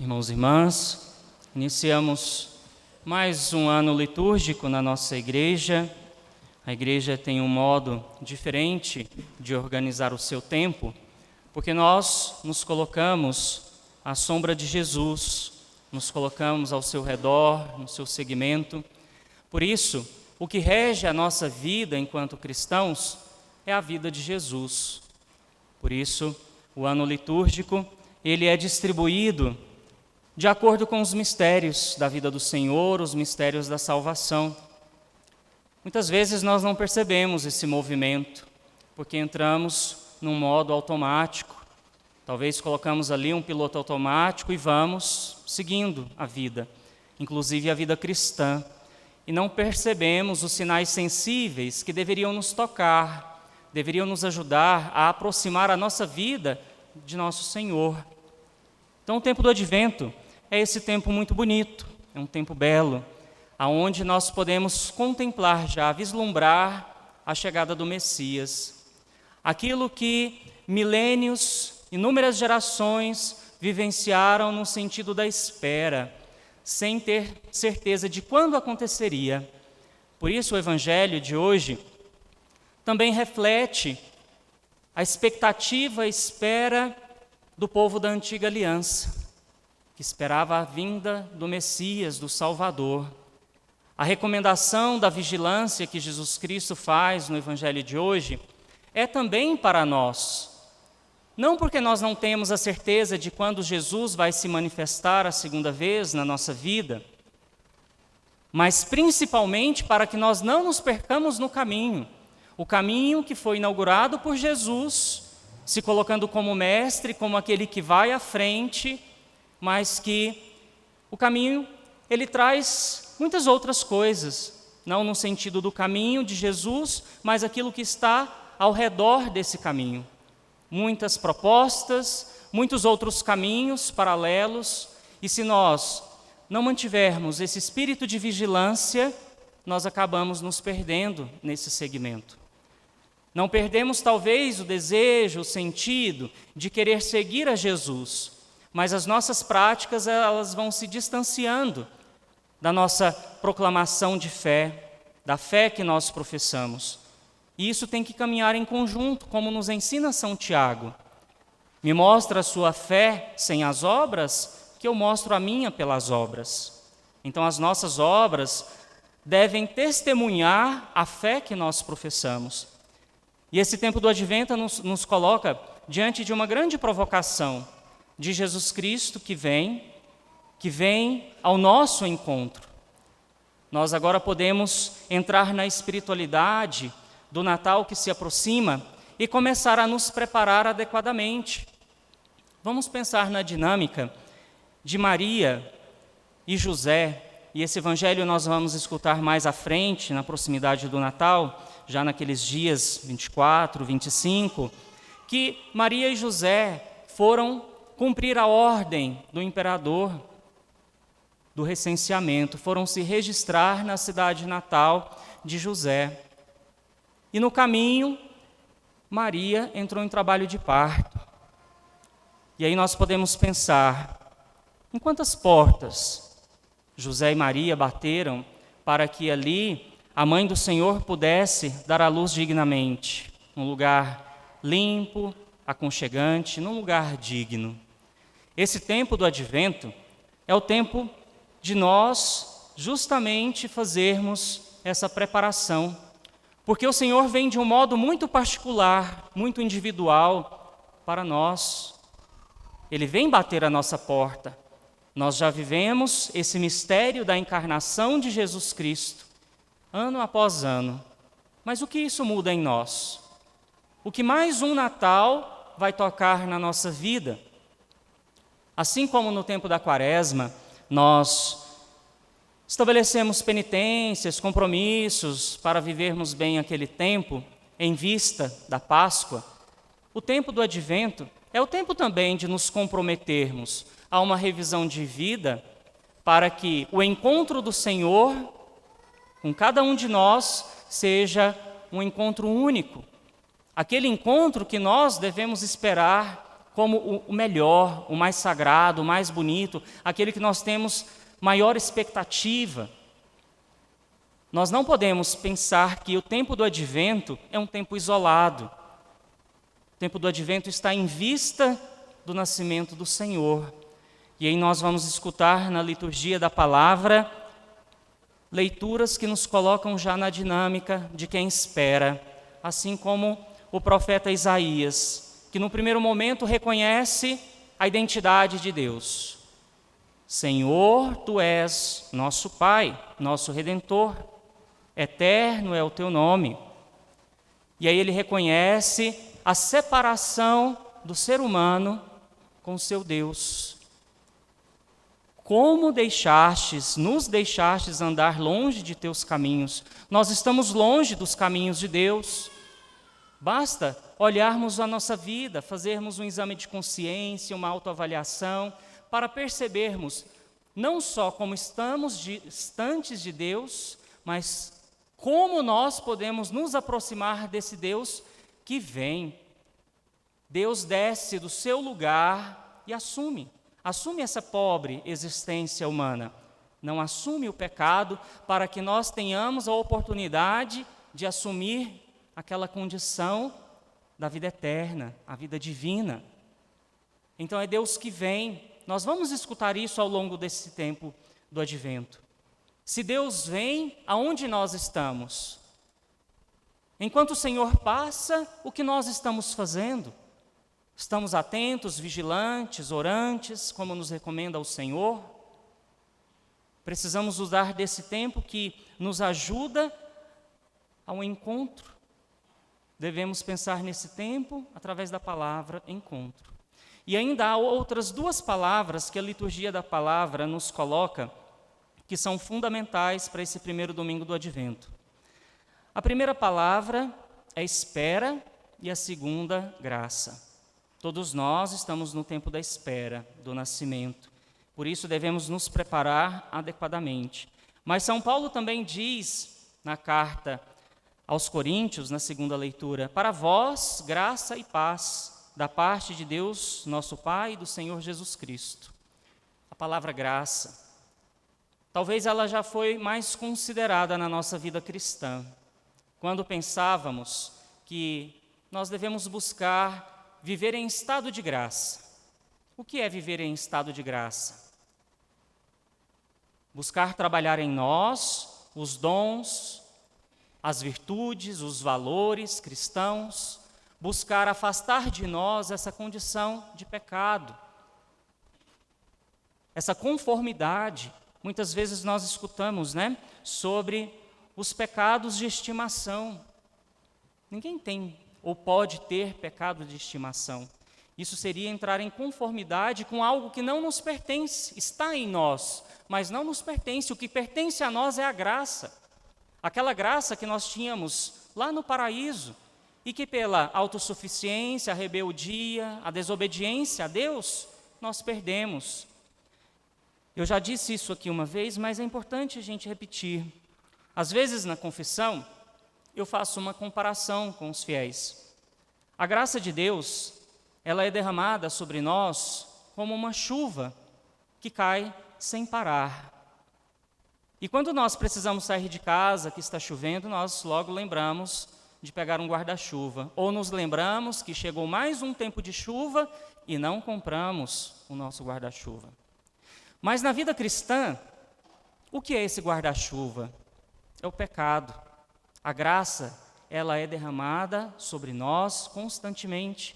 Irmãos e irmãs, iniciamos mais um ano litúrgico na nossa igreja. A igreja tem um modo diferente de organizar o seu tempo, porque nós nos colocamos à sombra de Jesus, nos colocamos ao seu redor, no seu segmento. Por isso, o que rege a nossa vida enquanto cristãos é a vida de Jesus. Por isso, o ano litúrgico, ele é distribuído de acordo com os mistérios da vida do Senhor, os mistérios da salvação. Muitas vezes nós não percebemos esse movimento, porque entramos num modo automático. Talvez colocamos ali um piloto automático e vamos seguindo a vida, inclusive a vida cristã. E não percebemos os sinais sensíveis que deveriam nos tocar, deveriam nos ajudar a aproximar a nossa vida de nosso Senhor. Então o tempo do Advento é esse tempo muito bonito, é um tempo belo, aonde nós podemos contemplar já, vislumbrar a chegada do Messias. Aquilo que milênios, inúmeras gerações vivenciaram no sentido da espera, sem ter certeza de quando aconteceria. Por isso o Evangelho de hoje também reflete a expectativa, a espera do povo da antiga aliança, que esperava a vinda do Messias, do Salvador. A recomendação da vigilância que Jesus Cristo faz no Evangelho de hoje é também para nós. Não porque nós não temos a certeza de quando Jesus vai se manifestar a segunda vez na nossa vida, mas principalmente para que nós não nos percamos no caminho. O caminho que foi inaugurado por Jesus, se colocando como mestre, como aquele que vai à frente, mas que o caminho, ele traz muitas outras coisas, não no sentido do caminho de Jesus, mas aquilo que está ao redor desse caminho. Muitas propostas, muitos outros caminhos paralelos, e se nós não mantivermos esse espírito de vigilância, nós acabamos nos perdendo nesse segmento. Não perdemos talvez o desejo, o sentido de querer seguir a Jesus, mas as nossas práticas, elas vão se distanciando da nossa proclamação de fé, da fé que nós professamos. E isso tem que caminhar em conjunto, como nos ensina São Tiago. Me mostra a sua fé sem as obras, que eu mostro a minha pelas obras. Então as nossas obras devem testemunhar a fé que nós professamos. E esse tempo do Advento nos coloca diante de uma grande provocação de Jesus Cristo que vem ao nosso encontro. Nós agora podemos entrar na espiritualidade do Natal que se aproxima e começar a nos preparar adequadamente. Vamos pensar na dinâmica de Maria e José, e esse evangelho nós vamos escutar mais à frente, na proximidade do Natal, já naqueles dias 24, 25, que Maria e José foram cumprir a ordem do imperador do recenseamento, foram se registrar na cidade natal de José. E no caminho, Maria entrou em trabalho de parto. E aí nós podemos pensar, em quantas portas José e Maria bateram para que ali a mãe do Senhor pudesse dar à luz dignamente, num lugar limpo, aconchegante, num lugar digno. Esse tempo do Advento é o tempo de nós justamente fazermos essa preparação, porque o Senhor vem de um modo muito particular, muito individual para nós. Ele vem bater à nossa porta. Nós já vivemos esse mistério da encarnação de Jesus Cristo, ano após ano. Mas o que isso muda em nós? O que mais um Natal vai tocar na nossa vida? Assim como no tempo da Quaresma, nós estabelecemos penitências, compromissos para vivermos bem aquele tempo em vista da Páscoa, o tempo do Advento é o tempo também de nos comprometermos a uma revisão de vida para que o encontro do Senhor com cada um de nós seja um encontro único. Aquele encontro que nós devemos esperar como o melhor, o mais sagrado, o mais bonito, aquele que nós temos maior expectativa. Nós não podemos pensar que o tempo do advento é um tempo isolado. O tempo do advento está em vista do nascimento do Senhor. E aí nós vamos escutar na liturgia da palavra leituras que nos colocam já na dinâmica de quem espera, assim como o profeta Isaías, que no primeiro momento reconhece a identidade de Deus. Senhor, Tu és nosso Pai, nosso Redentor, eterno é o Teu nome. E aí ele reconhece a separação do ser humano com o seu Deus. Como nos deixastes andar longe de teus caminhos? Nós estamos longe dos caminhos de Deus. Basta olharmos a nossa vida, fazermos um exame de consciência, uma autoavaliação, para percebermos não só como estamos distantes de Deus, mas como nós podemos nos aproximar desse Deus que vem. Deus desce do seu lugar e assume essa pobre existência humana, não assume o pecado para que nós tenhamos a oportunidade de assumir aquela condição da vida eterna, a vida divina. Então é Deus que vem. Nós vamos escutar isso ao longo desse tempo do advento. Se Deus vem, aonde nós estamos? Enquanto o Senhor passa, o que nós estamos fazendo? Estamos atentos, vigilantes, orantes, como nos recomenda o Senhor? Precisamos usar desse tempo que nos ajuda ao encontro. Devemos pensar nesse tempo através da palavra encontro. E ainda há outras duas palavras que a liturgia da palavra nos coloca, que são fundamentais para esse primeiro domingo do advento. A primeira palavra é espera e a segunda, graça. Todos nós estamos no tempo da espera, do nascimento. Por isso devemos nos preparar adequadamente. Mas São Paulo também diz na carta aos Coríntios, na segunda leitura, para vós, graça e paz, da parte de Deus, nosso Pai, e do Senhor Jesus Cristo. A palavra graça, talvez ela já foi mais considerada na nossa vida cristã, quando pensávamos que nós devemos buscar viver em estado de graça. O que é viver em estado de graça? Buscar trabalhar em nós os dons, as virtudes, os valores cristãos, buscar afastar de nós essa condição de pecado, essa conformidade. Muitas vezes nós escutamos, sobre os pecados de estimação. Ninguém tem ou pode ter pecado de estimação. Isso seria entrar em conformidade com algo que não nos pertence, está em nós, mas não nos pertence. O que pertence a nós é a graça. Aquela graça que nós tínhamos lá no paraíso e que pela autossuficiência, a rebeldia, a desobediência a Deus, nós perdemos. Eu já disse isso aqui uma vez, mas é importante a gente repetir. Às vezes na confissão, eu faço uma comparação com os fiéis. A graça de Deus, ela é derramada sobre nós como uma chuva que cai sem parar. E quando nós precisamos sair de casa, que está chovendo, nós logo lembramos de pegar um guarda-chuva. Ou nos lembramos que chegou mais um tempo de chuva e não compramos o nosso guarda-chuva. Mas na vida cristã, o que é esse guarda-chuva? É o pecado. A graça, ela é derramada sobre nós constantemente.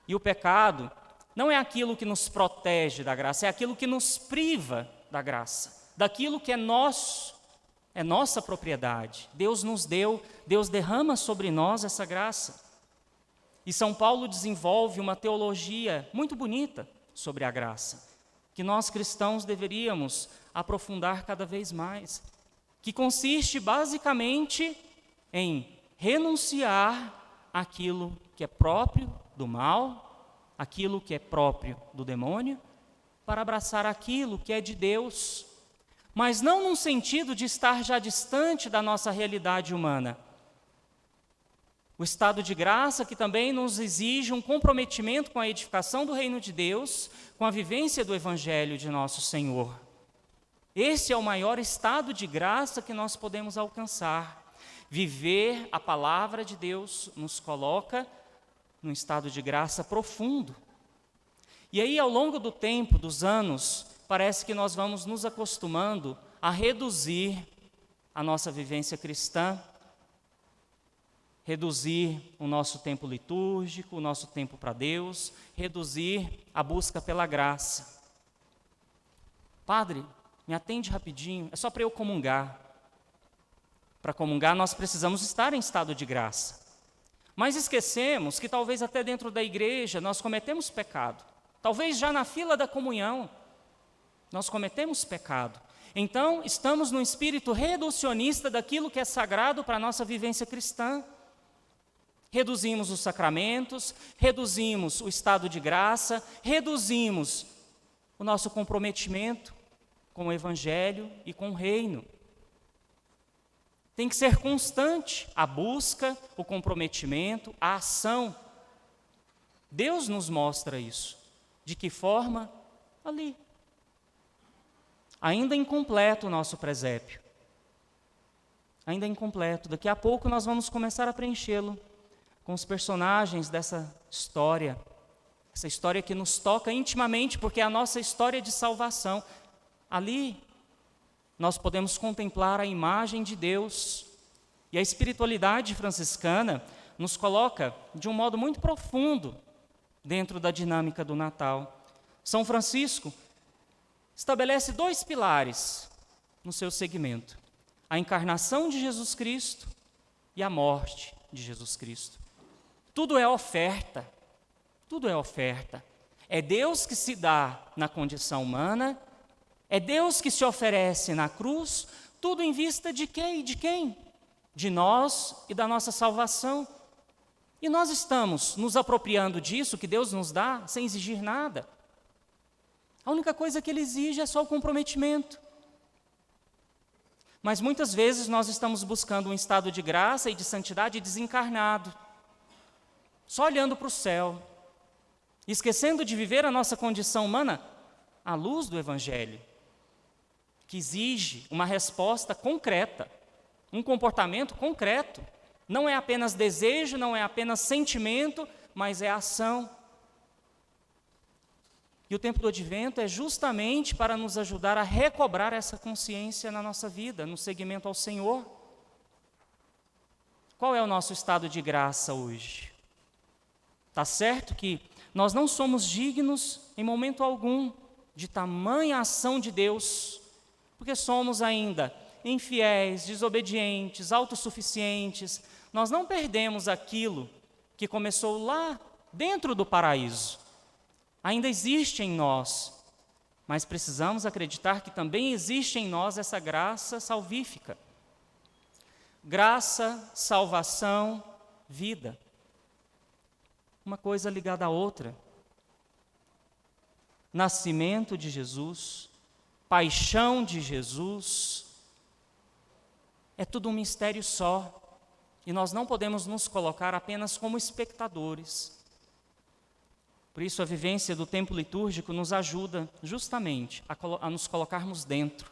E o pecado não é aquilo que nos protege da graça, é aquilo que nos priva da graça, daquilo que é nosso, é nossa propriedade. Deus nos deu, Deus derrama sobre nós essa graça. E São Paulo desenvolve uma teologia muito bonita sobre a graça, que nós cristãos deveríamos aprofundar cada vez mais, que consiste basicamente em renunciar àquilo que é próprio do mal, aquilo que é próprio do demônio, para abraçar aquilo que é de Deus, mas não num sentido de estar já distante da nossa realidade humana, O estado de graça que também nos exige um comprometimento com a edificação do reino de Deus, com a vivência do Evangelho de nosso Senhor. Esse é o maior estado de graça que nós podemos alcançar. Viver a palavra de Deus nos coloca num estado de graça profundo. E aí, ao longo do tempo, dos anos, parece que nós vamos nos acostumando a reduzir a nossa vivência cristã, reduzir o nosso tempo litúrgico, o nosso tempo para Deus, reduzir a busca pela graça. Padre, me atende rapidinho, é só para eu comungar. Para comungar nós precisamos estar em estado de graça. Mas esquecemos que talvez até dentro da igreja nós cometemos pecado. Talvez já na fila da comunhão nós cometemos pecado. Então estamos no espírito reducionista daquilo que é sagrado para a nossa vivência cristã. Reduzimos os sacramentos, reduzimos o estado de graça, reduzimos o nosso comprometimento com o Evangelho e com o reino. Tem que ser constante a busca, o comprometimento, a ação. Deus nos mostra isso. De que forma? Ali. Ainda incompleto o nosso presépio. Ainda incompleto. Daqui a pouco nós vamos começar a preenchê-lo com os personagens dessa história. Essa história que nos toca intimamente, porque é a nossa história de salvação. Ali nós podemos contemplar a imagem de Deus. E a espiritualidade franciscana nos coloca de um modo muito profundo dentro da dinâmica do Natal. São Francisco estabelece 2 pilares no seu segmento: a encarnação de Jesus Cristo e a morte de Jesus Cristo. Tudo é oferta, tudo é oferta. É Deus que se dá na condição humana, é Deus que se oferece na cruz, tudo em vista de quê e de quem? De nós e da nossa salvação. E nós estamos nos apropriando disso que Deus nos dá sem exigir nada. A única coisa que Ele exige é só o comprometimento. Mas muitas vezes nós estamos buscando um estado de graça e de santidade desencarnado, só olhando para o céu, esquecendo de viver a nossa condição humana à luz do Evangelho, que exige uma resposta concreta, um comportamento concreto. Não é apenas desejo, não é apenas sentimento, mas é ação. E o tempo do Advento é justamente para nos ajudar a recobrar essa consciência na nossa vida, no seguimento ao Senhor. Qual é o nosso estado de graça hoje? Está certo que nós não somos dignos em momento algum de tamanha ação de Deus, porque somos ainda infiéis, desobedientes, autossuficientes. Nós não perdemos aquilo que começou lá dentro do paraíso. Ainda existe em nós, mas precisamos acreditar que também existe em nós essa graça salvífica. Graça, salvação, vida. Uma coisa ligada à outra. Nascimento de Jesus, paixão de Jesus, é tudo um mistério só. E nós não podemos nos colocar apenas como espectadores. Por isso, a vivência do tempo litúrgico nos ajuda justamente a nos colocarmos dentro.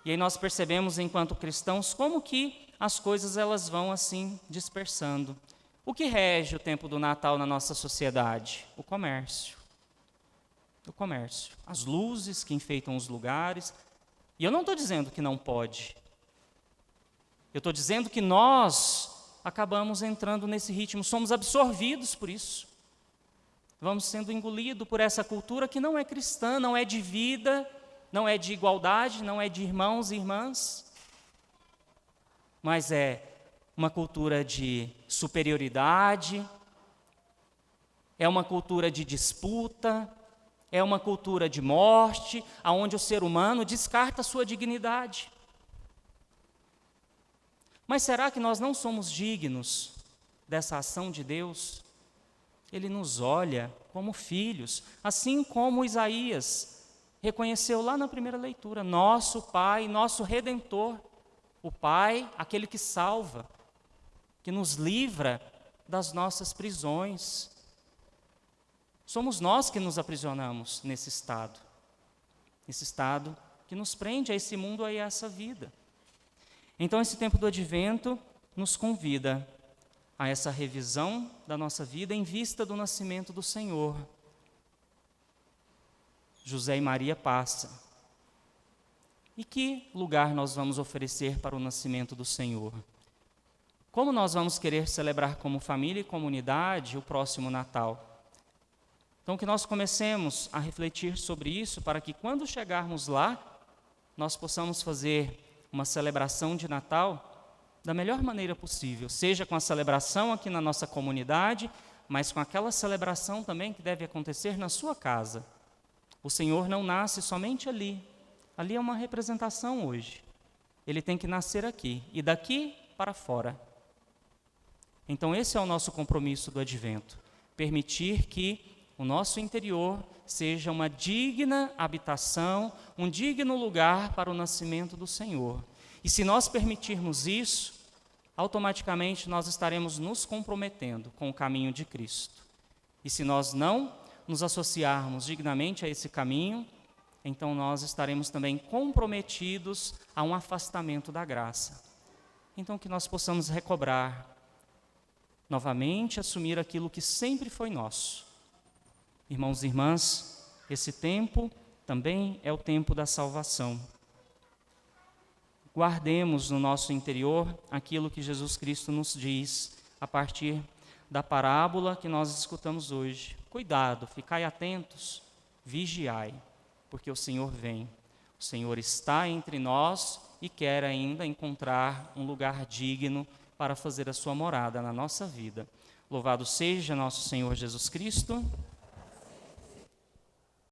E aí nós percebemos, enquanto cristãos, como que as coisas elas vão assim dispersando. O que rege o tempo do Natal na nossa sociedade? O comércio. O comércio. As luzes que enfeitam os lugares. E eu não estou dizendo que não pode. Eu estou dizendo que nós acabamos entrando nesse ritmo, somos absorvidos por isso. Vamos sendo engolidos por essa cultura que não é cristã, não é de vida, não é de igualdade, não é de irmãos e irmãs, mas é uma cultura de superioridade, é uma cultura de disputa, é uma cultura de morte, onde o ser humano descarta a sua dignidade. Mas será que nós não somos dignos dessa ação de Deus? Ele nos olha como filhos, assim como Isaías reconheceu lá na primeira leitura, nosso Pai, nosso Redentor, o Pai, aquele que salva, que nos livra das nossas prisões. Somos nós que nos aprisionamos nesse estado que nos prende a esse mundo e a essa vida. Então, esse tempo do Advento nos convida a essa revisão da nossa vida em vista do nascimento do Senhor. José e Maria passam. E que lugar nós vamos oferecer para o nascimento do Senhor? Como nós vamos querer celebrar como família e comunidade o próximo Natal? Então, que nós comecemos a refletir sobre isso para que, quando chegarmos lá, nós possamos fazer uma celebração de Natal da melhor maneira possível, seja com a celebração aqui na nossa comunidade, mas com aquela celebração também que deve acontecer na sua casa. O Senhor não nasce somente ali. Ali é uma representação hoje. Ele tem que nascer aqui, e daqui para fora. Então esse é o nosso compromisso do Advento, permitir que o nosso interior seja uma digna habitação, um digno lugar para o nascimento do Senhor. E se nós permitirmos isso, automaticamente nós estaremos nos comprometendo com o caminho de Cristo. E se nós não nos associarmos dignamente a esse caminho, então nós estaremos também comprometidos a um afastamento da graça. Então que nós possamos recobrar, novamente assumir aquilo que sempre foi nosso. Irmãos e irmãs, esse tempo também é o tempo da salvação. Guardemos no nosso interior aquilo que Jesus Cristo nos diz a partir da parábola que nós escutamos hoje. Cuidado, ficai atentos, vigiai, porque o Senhor vem. O Senhor está entre nós e quer ainda encontrar um lugar digno para fazer a sua morada na nossa vida. Louvado seja nosso Senhor Jesus Cristo.